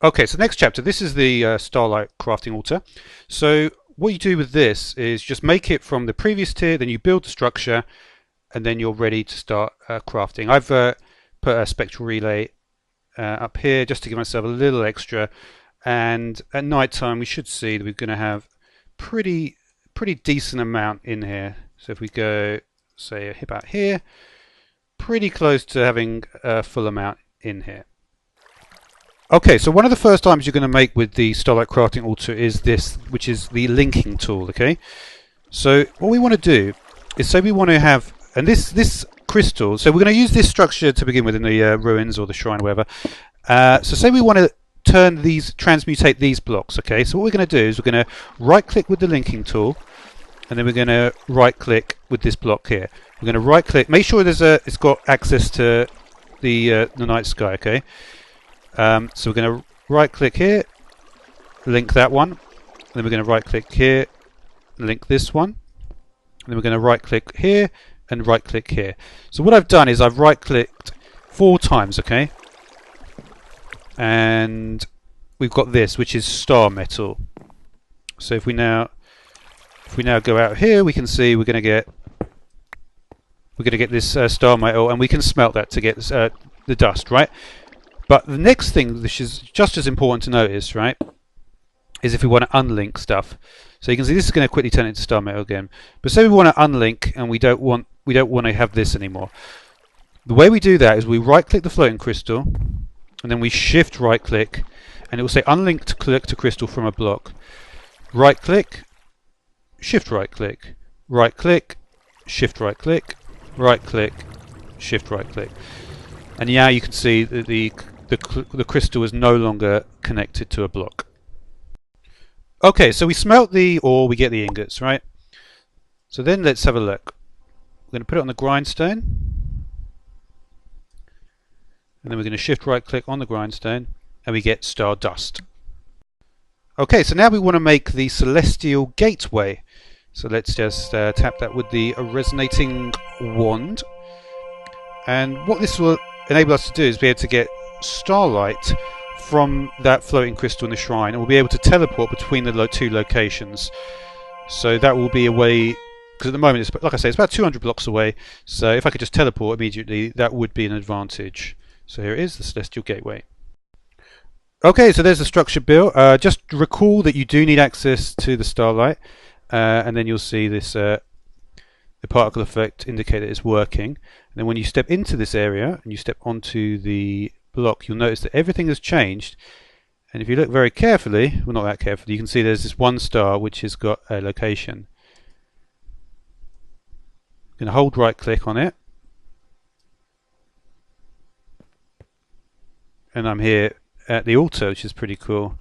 Okay, so next chapter, this is the Starlight crafting altar. So what you do with this is just make it from the previous tier, then you build the structure, and then you're ready to start crafting. I've put a spectral relay up here just to give myself a little extra, and at night time we should see that we're going to have pretty decent amount in here. So if we go, say, about here, pretty close to having a full amount in here. Okay, so one of the first items you're going to make with the Starlight Crafting Altar is this, which is the linking tool, okay? So what we want to do is say we want to have, and this crystal, so we're going to use this structure to begin with in the ruins or the shrine or whatever. So say we want to transmutate these blocks, okay? So what we're going to do is we're going to right click with the linking tool, and then we're going to right click with this block here. We're going to right click, make sure it's got access to the night sky, okay? So we're going to right click here, link that one, and then we're going to right click here, link this one, and then we're going to right click here and right click here. So what I've done is I've right clicked 4 times, okay? And we've got this, which is star metal. So if we now go out here, we can see we're going to get this star metal, and we can smelt that to get the dust, right? But the next thing, which is just as important to notice, right, is if we want to unlink stuff. So you can see this is going to quickly turn into star metal again. But say we want to unlink and we don't want to have this anymore. The way we do that is we right click the floating crystal, and then we shift right click, and it will say unlink to collect a crystal from a block. Right click, shift right click, right click, shift right click, right click, shift right click. And now you can see that the crystal is no longer connected to a block. Okay, so we smelt the ore, we get the ingots, right? So then let's have a look. We're going to put it on the grindstone, and then we're going to shift right click on the grindstone, and we get star dust. Okay, so now we want to make the celestial gateway. So let's just tap that with the resonating wand. And what this will enable us to do is be able to get starlight from that floating crystal in the shrine, and we'll be able to teleport between the 2 locations. So that will be a way, because at the moment, it's, like I say, it's about 200 blocks away. So if I could just teleport immediately, that would be an advantage. So here it is, the celestial gateway. Okay, so there's the structure built. Just recall that you do need access to the starlight, and then you'll see this the particle effect indicate that it's working. And then when you step into this area and you step onto the block, you'll notice that everything has changed. And if you look very carefully, well, not that carefully, you can see there's this 1 star which has got a location. I'm going to hold right click on it, and I'm here at the altar, which is pretty cool.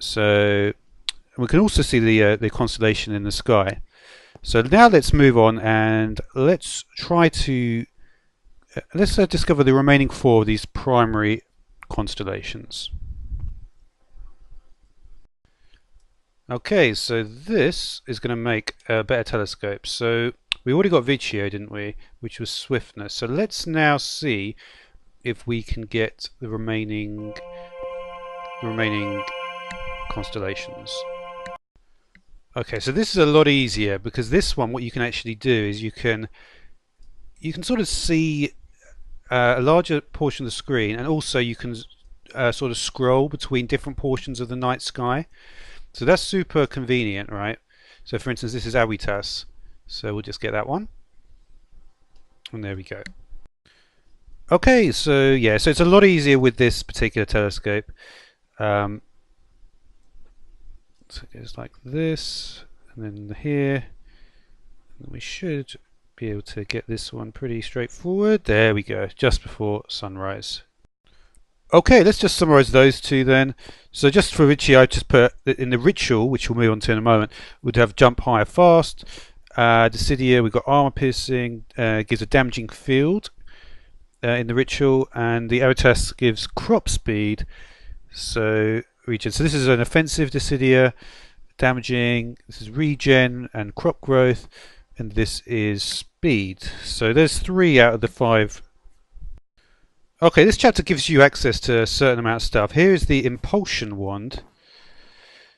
So we can also see the constellation in the sky. So now let's move on and let's try to discover the remaining 4 of these primary constellations. Okay, so this is going to make a better telescope. So we already got Vicio, didn't we? Which was swiftness. So let's now see if we can get the remaining constellations. Okay, so this is a lot easier, because this one, what you can actually do is you can sort of see a larger portion of the screen, and also you can sort of scroll between different portions of the night sky. So that's super convenient, right? So for instance, this is Awitas, so we'll just get that one, and there we go. Okay, so yeah, so it's a lot easier with this particular telescope. So it goes like this, and then here, and we should be able to get this one pretty straightforward. There we go, just before sunrise. Okay, let's just summarize those 2 then. So just for Richie, I just put in the ritual, which we'll move on to in a moment, we'd have jump higher fast. Decidia, we've got armor piercing, gives a damaging field in the ritual, and the Aerotas gives crop speed. So regen. So this is an offensive Decidia, damaging. This is regen and crop growth, and this is speed. So there's 3 out of the 5. Okay, this chapter gives you access to a certain amount of stuff. Here is the Impulsion Wand.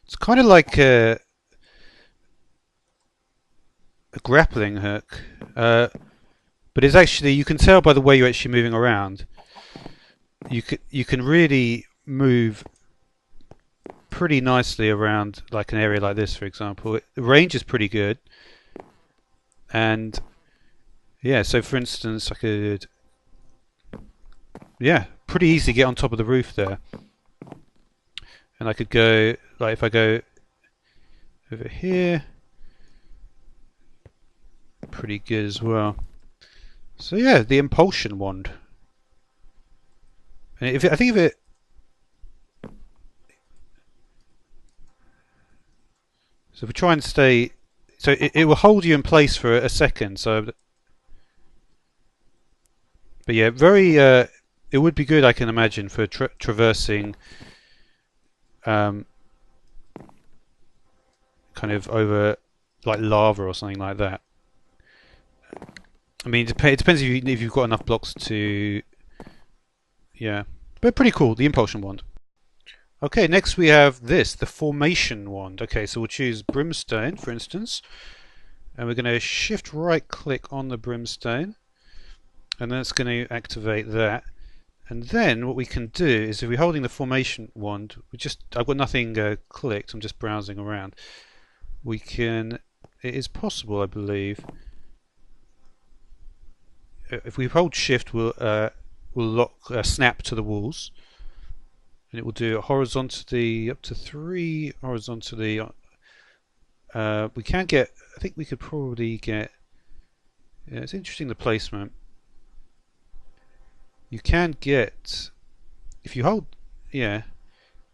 It's kind of like a grappling hook, but it's actually, you can tell by the way you're actually moving around. You can really move pretty nicely around, like an area like this, for example. The range is pretty good, and yeah. So, for instance, I could, yeah, pretty easily get on top of the roof there, and I could go, like, if I go over here, pretty good as well. So yeah, the Impulsion Wand. And I think of it, so if we try and stay, so it will hold you in place for a second. So, but yeah, very. It would be good, I can imagine, for traversing, kind of over like lava or something like that. I mean, it depends if you've got enough blocks to, yeah. But pretty cool, the Impulsion Wand. Okay, next we have this, the Formation Wand. Okay, so we'll choose Brimstone, for instance, and we're going to shift right click on the Brimstone, and then it's going to activate that. And then what we can do is, if we're holding the Formation Wand, I've got nothing clicked, I'm just browsing around. We can, it is possible, I believe, if we hold shift, we'll snap to the walls, and it will do it horizontally up to 3 horizontally. We can get, I think we could probably get, yeah, it's interesting, the placement. You can get, if you hold, yeah,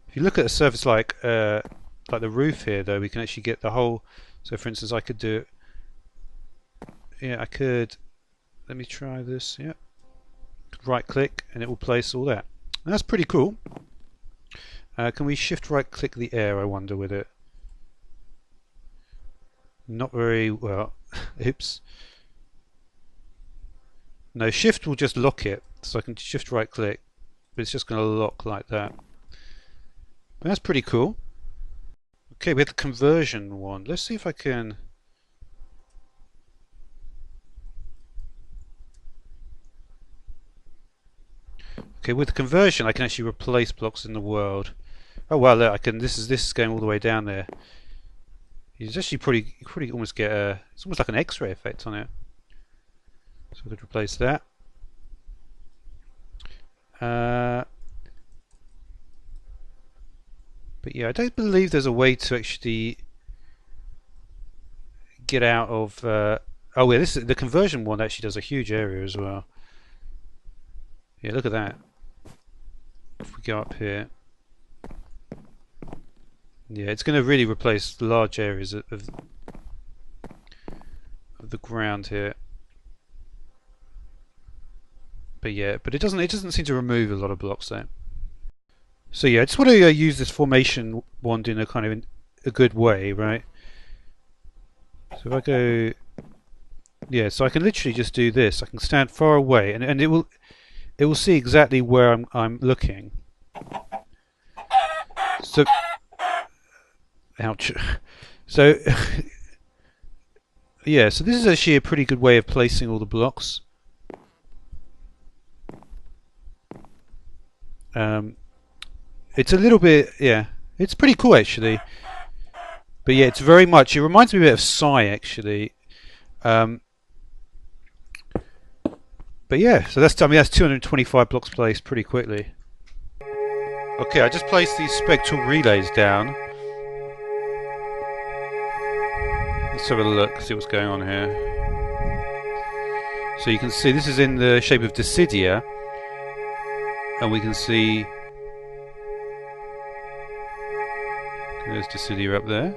if you look at a surface like the roof here, though, we can actually get the whole. So for instance, I could do, yeah, I could, let me try this, yeah, right click and it will place all that. And that's pretty cool. Can we shift right click the air, I wonder, with it? Not very well. Oops. No, shift will just lock it, so I can shift right click, but it's just going to lock like that. But that's pretty cool. Okay, we have the Conversion Wand. Let's see if I can. Okay, with the conversion, I can actually replace blocks in the world. Oh well, look, I can. This is going all the way down there. It's actually pretty almost get a. It's almost like an X-ray effect on it. So I could replace that. But yeah, I don't believe there's a way to actually get out of. Oh yeah, the Conversion one actually does a huge area as well. Yeah, look at that. If we go up here, yeah, it's going to really replace large areas of the ground here. But yeah, but it doesn't seem to remove a lot of blocks there. So yeah, I just want to use this Formation Wand in a kind of a good way, right? So if I go, yeah, so I can literally just do this. I can stand far away, and it will see exactly where I'm looking. So, ouch. So, yeah, so this is actually a pretty good way of placing all the blocks. It's a little bit, yeah, it's pretty cool actually. But yeah, it's very much, it reminds me a bit of Psy actually. But yeah, so that's 225 blocks placed pretty quickly. Okay, I just placed these spectral relays down. Let's have a look, see what's going on here. So you can see this is in the shape of Dissidia, and we can see there's Dissidia up there.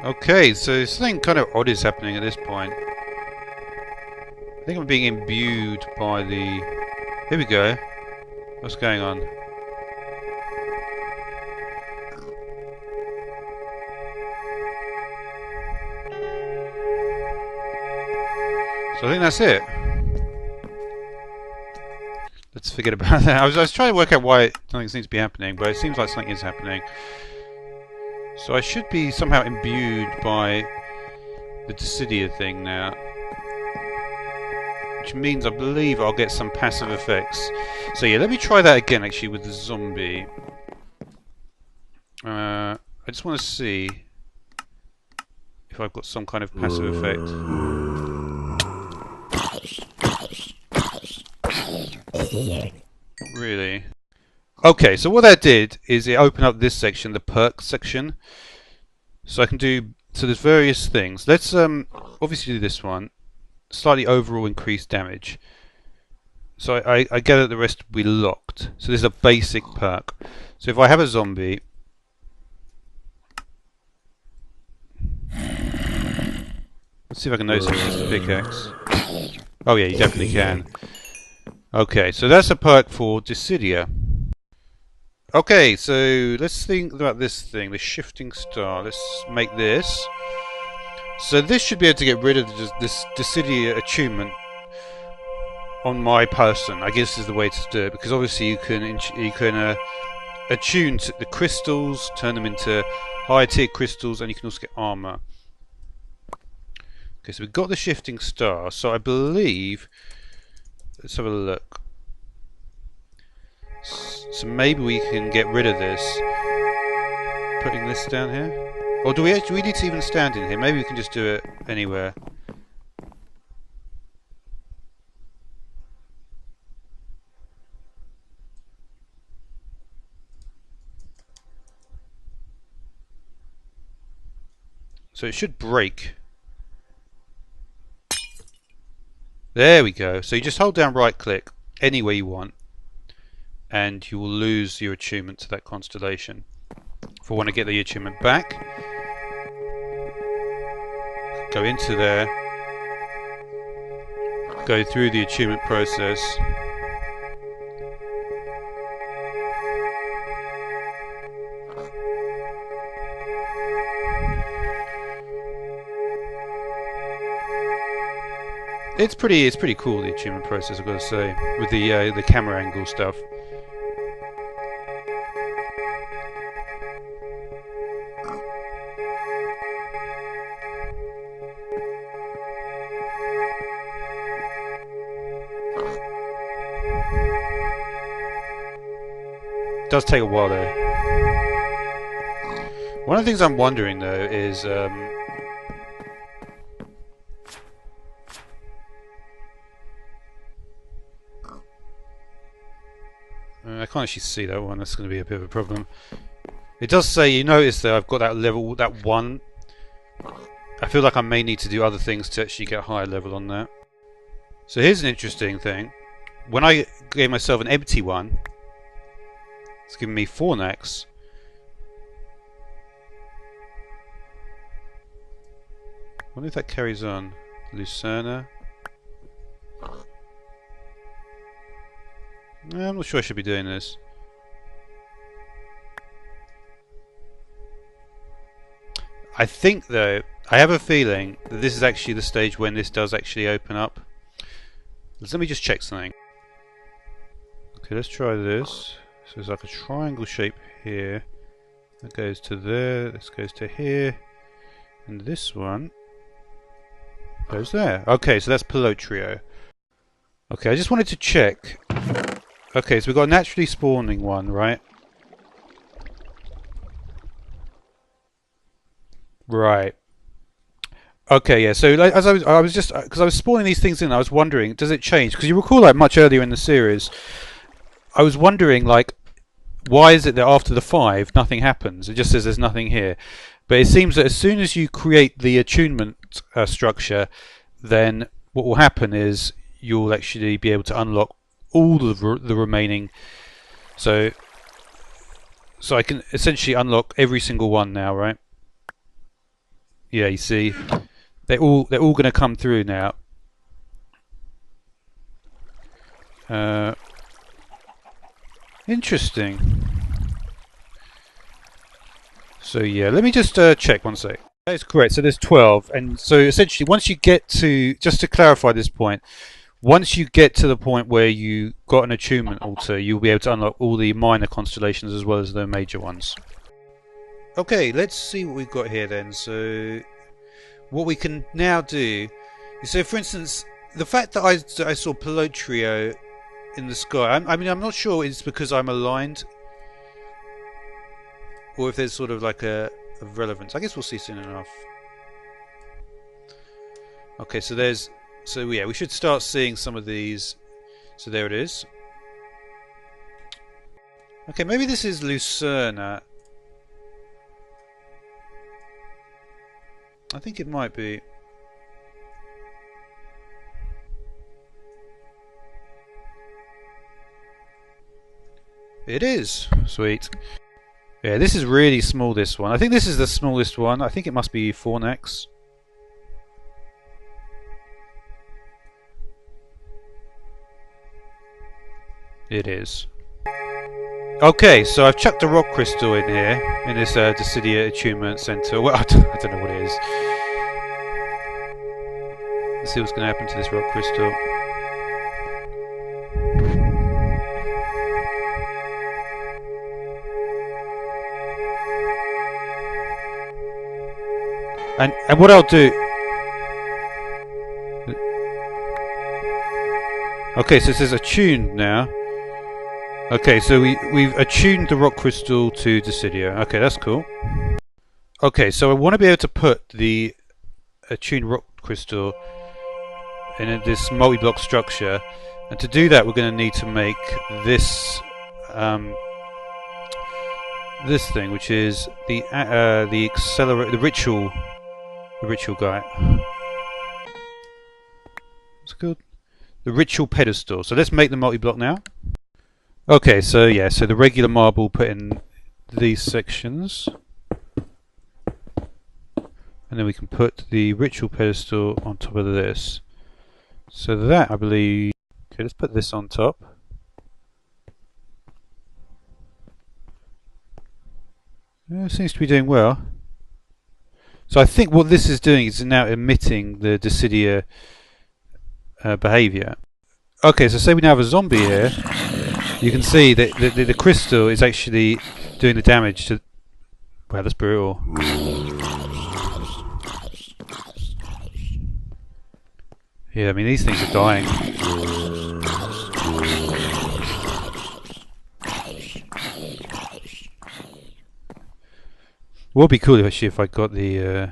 Okay, so something kind of odd is happening at this point. I think I'm being imbued by the... Here we go. What's going on? So I think that's it. Let's forget about that. I was trying to work out why something seems to be happening, but it seems like something is happening. So I should be somehow imbued by the Dissidia thing now. Which means I believe I'll get some passive effects. So yeah, let me try that again actually with the zombie. I just want to see if I've got some kind of passive effect. Really? Okay, so what that did is it opened up this section, the perk section. So I can do, so there's various things. Let's obviously do this one. Slightly overall increased damage. So I gather the rest will be locked. So this is a basic perk. So if I have a zombie, let's see if I can notice if it's a pickaxe. Oh yeah, you definitely can. Okay, so that's a perk for Dissidia. Okay, so let's think about this thing, the shifting star. Let's make this. So this should be able to get rid of this Dissidia attunement on my person. I guess is the way to do it, because obviously you can attune to the crystals, turn them into higher tier crystals, and you can also get armor. Okay, so we've got the shifting star. So I believe, let's have a look. So maybe we can get rid of this, putting this down here. Or do we need to even stand in here? Maybe we can just do it anywhere. So it should break. There we go. So you just hold down right click anywhere you want, and you will lose your attunement to that constellation. If I want to get the attunement back, go into there, go through the attunement process. It's pretty cool, the attunement process, I've got to say, with the camera angle stuff. It does take a while though. One of the things I'm wondering though is I can't actually see that one. That's going to be a bit of a problem. It does say, you notice that I've got that level, that 1. I feel like I may need to do other things to actually get a higher level on that. So here's an interesting thing. When I gave myself an empty one, it's giving me 4 knacks. I wonder if that carries on. Lucerna. I'm not sure I should be doing this. I think though, I have a feeling that this is actually the stage when this does actually open up. Let me just check something. Okay, let's try this. So there's like a triangle shape here. That goes to there, this goes to here. And this one goes there. Okay, so that's Pelotrio. Okay, I just wanted to check. Okay, so we've got a naturally spawning one, right? Right. Okay, yeah. So like, as I was just because I was spawning these things in, I was wondering, does it change? Because you recall, like much earlier in the series, I was wondering, like, why is it that after the 5 nothing happens? It just says there's nothing here. But it seems that as soon as you create the attunement structure, then what will happen is you'll actually be able to unlock all of the remaining. So I can essentially unlock every single one now, right? Yeah, you see, they're all going to come through now. Interesting. So yeah, let me just check one sec. That is correct. So there's 12, and so essentially, once you get to, just to clarify this point, once you get to the point where you got an attunement altar, you'll be able to unlock all the minor constellations as well as the major ones. Okay, let's see what we've got here then. So what we can now do is, so for instance, the fact that I saw Pelotrio in the sky, I mean, I'm not sure it's because I'm aligned or if there's sort of like a relevance. I guess we'll see soon enough. Okay, so there's, so yeah, we should start seeing some of these. So there it is. Okay, maybe this is Lucerna. I think it might be. It is. Sweet. Yeah, this is really small, this one. I think this is the smallest one. I think it must be Fornax. It is. Okay, so I've chucked a rock crystal in here, in this Dissidia Attunement Center. Well, I don't know what it is. Let's see what's going to happen to this rock crystal. And what I'll do... Okay, so it says attuned now. Okay, so we've attuned the rock crystal to Dissidia. Okay, that's cool. Okay, so I want to be able to put the attuned rock crystal in this multi-block structure, and to do that we're going to need to make this this thing, which is the accelerate, the ritual guy. What's it called? The ritual pedestal. So let's make the multi-block now. Okay, so yeah, so the regular marble put in these sections, and then we can put the ritual pedestal on top of this. So that, I believe... Okay, let's put this on top. Yeah, it seems to be doing well. So I think what this is doing is now emitting the Dissidia behaviour. Okay, so say we now have a zombie here. You can see that the crystal is actually doing the damage to... Wow, that's brutal. Yeah, I mean, these things are dying. What would be cool actually if I got the...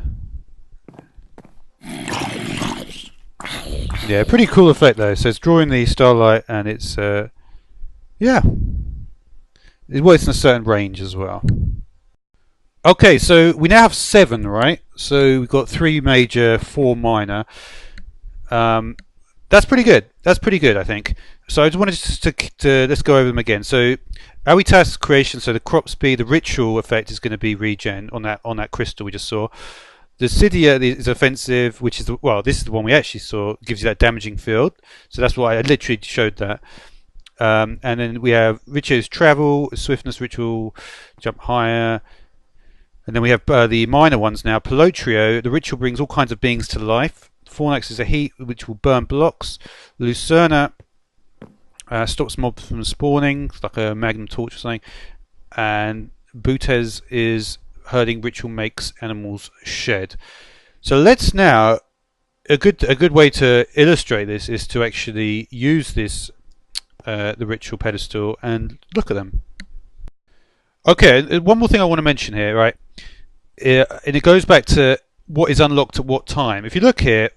Yeah, pretty cool effect though. So it's drawing the starlight and it's... Yeah. It works in a certain range as well. Okay, so we now have 7, right? So we've got 3 major, 4 minor. That's pretty good. That's pretty good, I think. So I just wanted to let's go over them again. So Awitas creation, so the crop speed, the ritual effect is going to be regen on that crystal we just saw. The Dissidia is offensive, which is this is the one we actually saw. Gives you that damaging field. So that's why I literally showed that. And then we have Ritual's travel, swiftness ritual, jump higher. And then we have the minor ones now. Pelotrio, the ritual brings all kinds of beings to life. Fornax is a heat which will burn blocks. Lucerna stops mobs from spawning, it's like a magnum torch or something. And Butes is herding ritual makes animals shed. So let's now, a good way to illustrate this is to actually use this the ritual pedestal and look at them. Okay, one more thing I want to mention here, right? And it goes back to what is unlocked at what time. If you look here,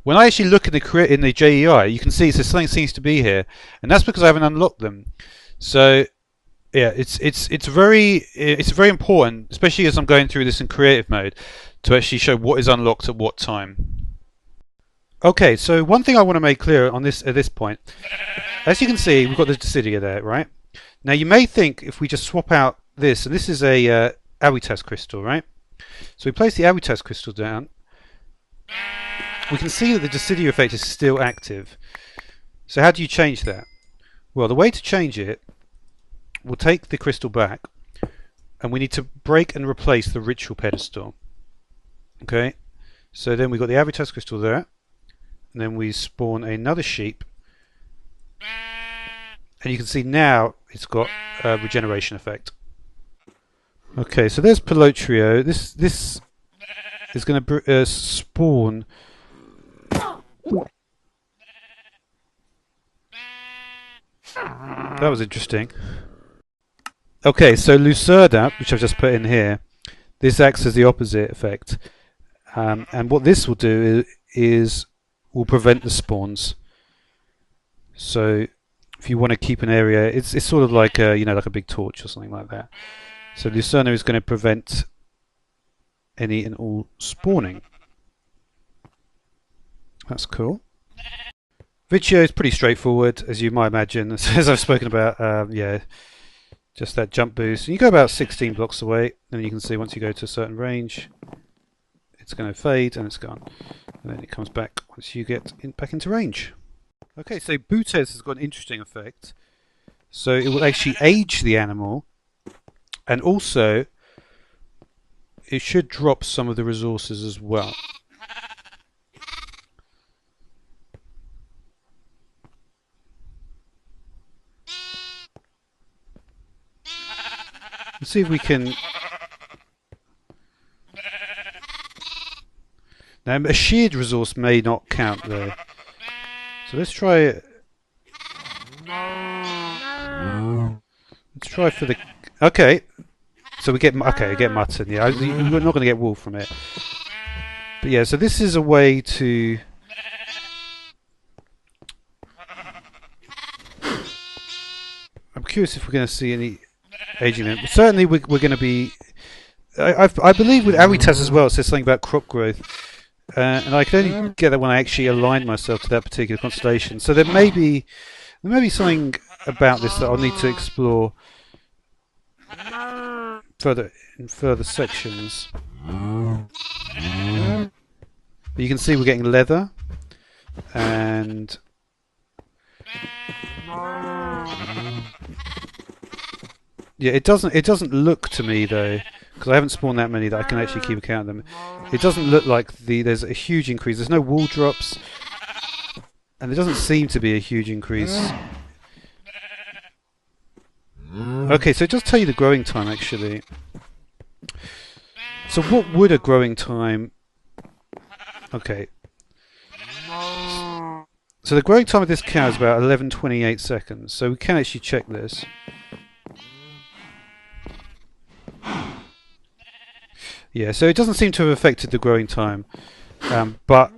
when I actually look in the JEI, you can see it says something seems to be here, and that's because I haven't unlocked them. So yeah, it's very important, especially as I'm going through this in creative mode, to actually show what is unlocked at what time. Okay, so one thing I want to make clear on this at this point, as you can see, we've got the Dissidia there, right? Now you may think if we just swap out this, and this is a Awitas crystal, right? So we place the Awitas crystal down. We can see that the Dissidia effect is still active. So how do you change that? Well, the way to change it, we'll take the crystal back, and we need to break and replace the ritual pedestal. Okay, so then we've got the Avitas crystal there, and then we spawn another sheep, and you can see now it's got a regeneration effect. Okay, so there's Pelotrio. This is going to spawn. That was interesting. Okay, so Lucerda, which I've just put in here, this acts as the opposite effect. And what this will do is will prevent the spawns. So if you want to keep an area, it's sort of like a, like a big torch or something like that. So Lucerna is going to prevent any and all spawning. That's cool. Vicio is pretty straightforward, as you might imagine, as I've spoken about. Yeah, just that jump boost. You go about 16 blocks away, and you can see once you go to a certain range, it's going to fade and it's gone. And then it comes back once you get back into range. Okay, so Butes has got an interesting effect. So it will actually age the animal, and also it should drop some of the resources as well. Let's see if we can. Now, a sheared resource may not count though. So let's try it. Let's try for the. Okay. So we get mutton. Yeah, we're not going to get wool from it. But yeah, so this is a way to. I'm curious if we're going to see any aging in. Certainly, we're going to be. I believe with Avitas as well, it says something about crop growth. And I can only get that when I actually align myself to that particular constellation. So there may be something about this that I'll need to explore further in further sections. But you can see we're getting leather, and yeah, it doesn't look to me though, because I haven't spawned that many that I can actually keep account of them. It doesn't look like there's a huge increase. There's no wool drops, and there doesn't seem to be a huge increase. Okay, so it does tell you the growing time actually. So what would a growing time? Okay. So the growing time of this cow is about 11:28 seconds. So we can actually check this. Yeah, so it doesn't seem to have affected the growing time, but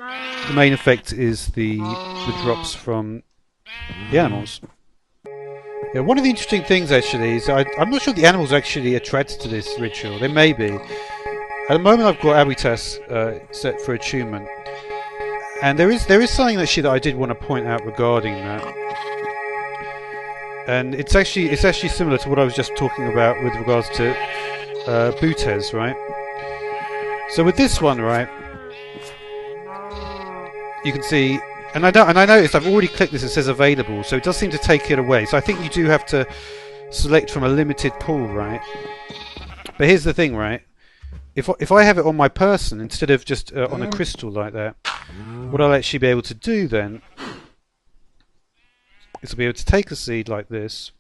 the main effect is the drops from the animals. Yeah, one of the interesting things actually is I'm not sure the animals are actually attracted to this ritual. They may be. At the moment, I've got Abitas set for Attunement, and there is something actually that I did want to point out regarding that, and it's actually similar to what I was just talking about with regards to Butes, right? So with this one, right, you can see, and I noticed I've already clicked this. It says available, so it does seem to take it away. So I think you do have to select from a limited pool, right? But here's the thing, right? If I have it on my person instead of just on a crystal like that, what I'll actually be able to do then is to be able to take a seed like this,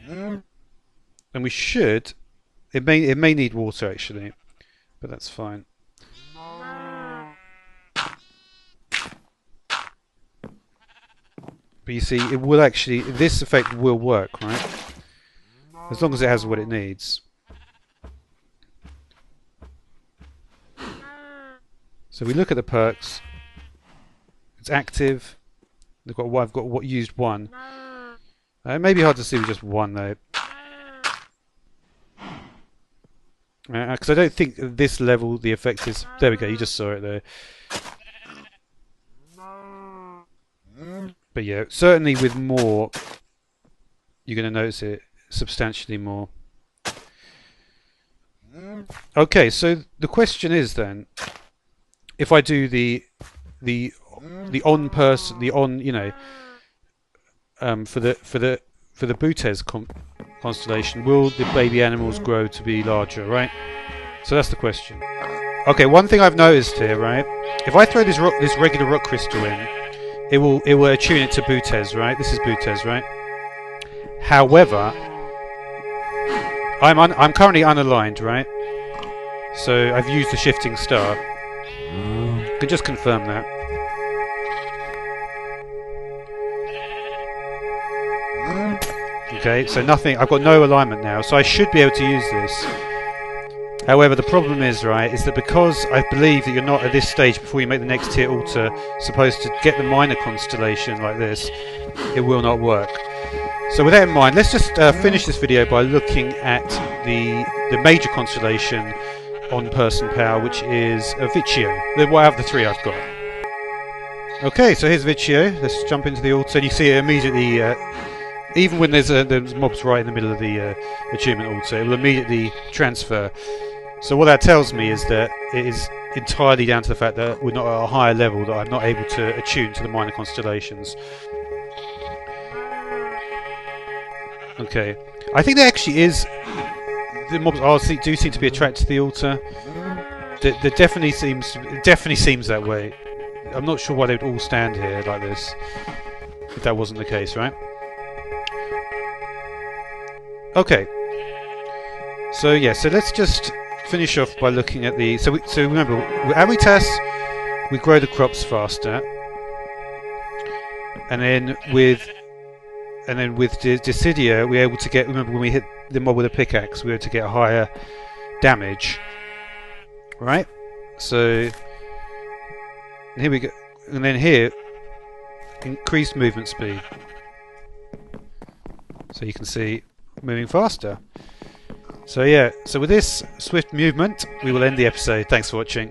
and we should. It may need water actually, but that's fine. But you see, it will actually. This effect will work, right? As long as it has what it needs. So we look at the perks. It's active. I've got used one. It may be hard to see with just one though. Because I don't think at this level the effect is. There we go. You just saw it there. But yeah, certainly with more, you're going to notice it substantially more. Okay, so the question is then, if I do the on person, the on, for the Butes constellation, will the baby animals grow to be larger, right? So that's the question. Okay, one thing I've noticed here, right? If I throw this regular rock crystal in, it will attune it to Butez, right? This is Butez, right? However, I'm currently unaligned, right? So I've used the shifting star. I can just confirm that. Okay, so nothing. I've got no alignment now, so I should be able to use this. However, the problem is, right, is that because I believe that you're not at this stage before you make the next tier altar supposed to get the minor constellation like this, it will not work. So with that in mind, let's just finish this video by looking at the major constellation on person power, which is Viccio. Out of the three I've got. Okay, so here's Viccio. Let's jump into the altar, and you see it immediately. Even when there's mobs right in the middle of the attunement altar, it will immediately transfer. So what that tells me is that it is entirely down to the fact that we're not at a higher level, that I'm not able to attune to the minor constellations. Okay, I think there actually is. The mobs do seem to be attracted to the altar. There definitely seems that way. I'm not sure why they would all stand here like this if that wasn't the case, right? Okay. So yeah, so let's just finish off by looking at the. So remember, with Awitas, we grow the crops faster, and then with Dissidia, we're able to get. Remember, when we hit the mob with a pickaxe, we're able to get higher damage, right? So here we go, and then here, increased movement speed. So you can see moving faster. So yeah, so with this swift movement, we will end the episode. Thanks for watching.